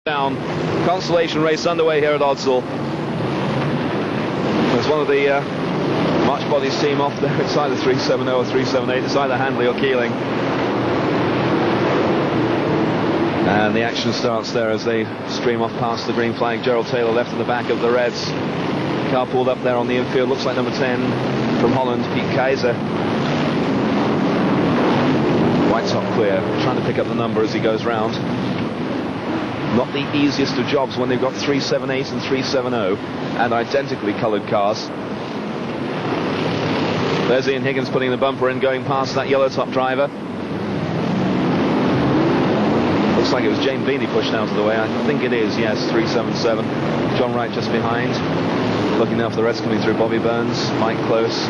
Down. Consolation race underway here at Odsal. There's one of the March Bodies team off there. It's either 370 or 378. It's either Handley or Keeling. And the action starts there as they stream off past the green flag. Gerald Taylor left in the back of the Reds. Car pulled up there on the infield. Looks like number 10 from Holland, Pete Kaiser. White top clear, trying to pick up the number as he goes round. Not the easiest of jobs when they've got 378 and 370 and identically coloured cars. There's Ian Higgins putting the bumper in, going past that yellow top driver. Looks like it was Jane Beanie pushed out of the way. I think it is, yes, 377. John Wright just behind. Looking now for the rest coming through. Bobby Burns, Mike Close,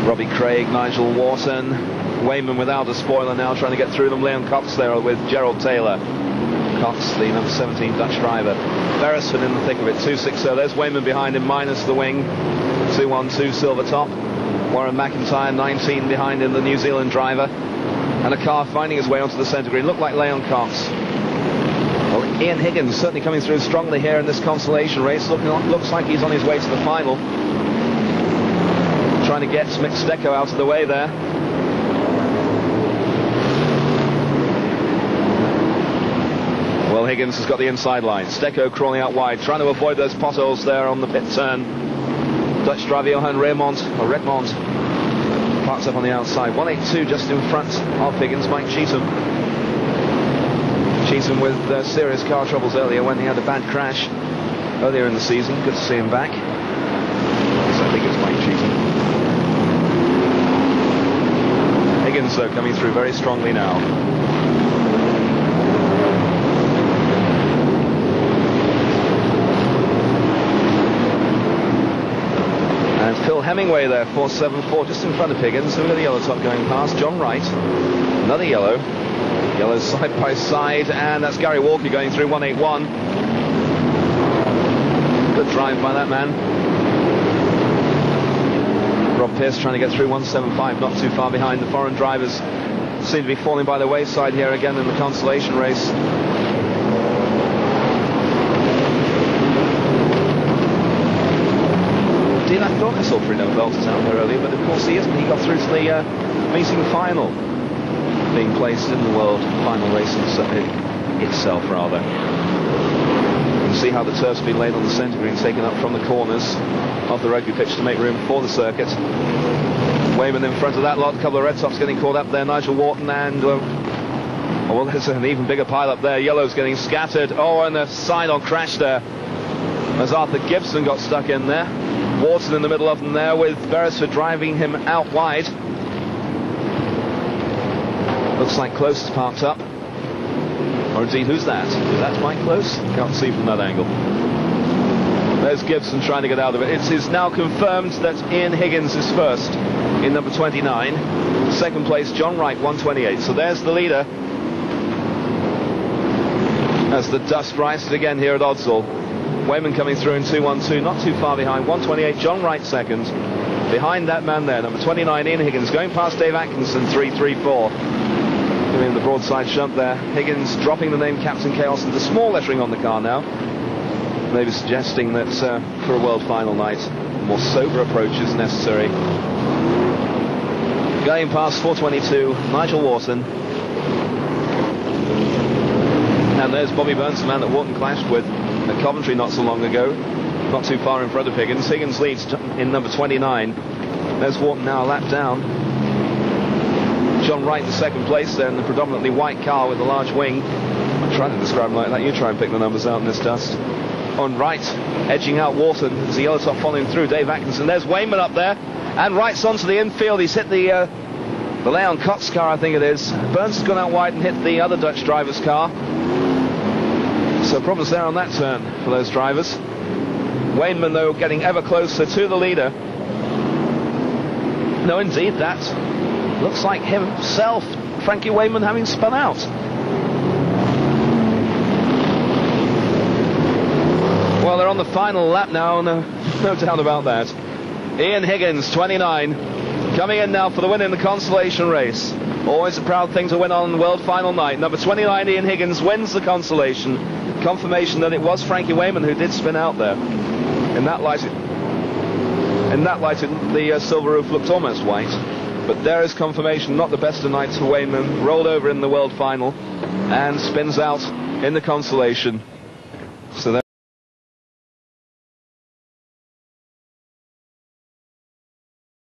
Robbie Craig, Nigel Wharton. Wayman without a spoiler now, trying to get through them. Leon Cox there with Gerald Taylor. Cox, the number 17 Dutch driver. Beresford in the thick of it, 260. There's Wayman behind him, minus the wing. 212 silver top. Warren McIntyre, 19 behind him, the New Zealand driver. And a car finding his way onto the centre green. Looked like Leon Cox. Well, Ian Higgins certainly coming through strongly here in this consolation race. Looks like he's on his way to the final. Trying to get Mick Stecco out of the way there. Well, Higgins has got the inside line. Stecco crawling out wide, trying to avoid those potholes there on the pit turn. Dutch driver Johan Redmond parks up on the outside. 182 just in front of Higgins. Mike Cheatham. Cheatham with serious car troubles earlier when he had a bad crash earlier in the season. Good to see him back. So I think it's Mike Cheatham. Higgins, though, coming through very strongly now. Phil Hemingway there, 474, just in front of Higgins. So we've got the yellow top going past. John Wright, another yellow. Yellow side by side, and that's Gary Walker going through, 181. Good drive by that man. Rob Pearce trying to get through, 175, not too far behind. The foreign drivers seem to be falling by the wayside here again in the consolation race. I thought I saw Bruno Velters out there earlier, but of course he isn't. He got through to the meeting final, being placed in the world final race itself, rather. You can see how the turf's been laid on the centre green, taken up from the corners of the rugby pitch to make room for the circuit. Wayman in front of that lot. A couple of red tops getting caught up there. Nigel Wharton and well, there's an even bigger pile up there. Yellow's getting scattered. Oh, and a side-on crash there as Arthur Gibson got stuck in there. Wharton in the middle of them there with Beresford driving him out wide. Looks like Close is parked up. Or indeed, who's that? Is that Mike Close? Can't see from that angle. There's Gibson trying to get out of it. It is now confirmed that Ian Higgins is first in number 29. Second place, John Wright, 128. So there's the leader. As the dust rises again here at Odsal. Wayman coming through in 212, not too far behind. 128, John Wright second. Behind that man there, number 29, Ian Higgins, going past Dave Atkinson, 334. Giving him the broadside shunt there. Higgins dropping the name Captain Chaos into small lettering on the car now. Maybe suggesting that for a world final night, a more sober approach is necessary. Going past 422, Nigel Wharton. And there's Bobby Burns, the man that Wharton clashed with at Coventry not so long ago, not too far in front of Higgins. Higgins leads in number 29. There's Wharton now a lap down. John Wright in second place there in the predominantly white car with the large wing. I'm trying to describe them like that. You try and pick the numbers out in this dust. On Wright, edging out Wharton as the yellow top following through. Dave Atkinson. There's Wayman up there, and Wright's onto the infield. He's hit the Leon Cox car, I think it is. Burns has gone out wide and hit the other Dutch driver's car. So problems there on that turn for those drivers. Wayman, though, getting ever closer to the leader. No, indeed, that looks like himself, Frankie Wayman, having spun out. Well, they're on the final lap now, no doubt about that. Ian Higgins, 29. Coming in now for the win in the consolation race. Always a proud thing to win on World Final night. Number 29, Ian Higgins, wins the consolation. Confirmation that it was Frankie Wayman who did spin out there. In that light, the silver roof looked almost white. But there is confirmation, not the best of nights for Wayman. Rolled over in the World Final and spins out in the consolation. So there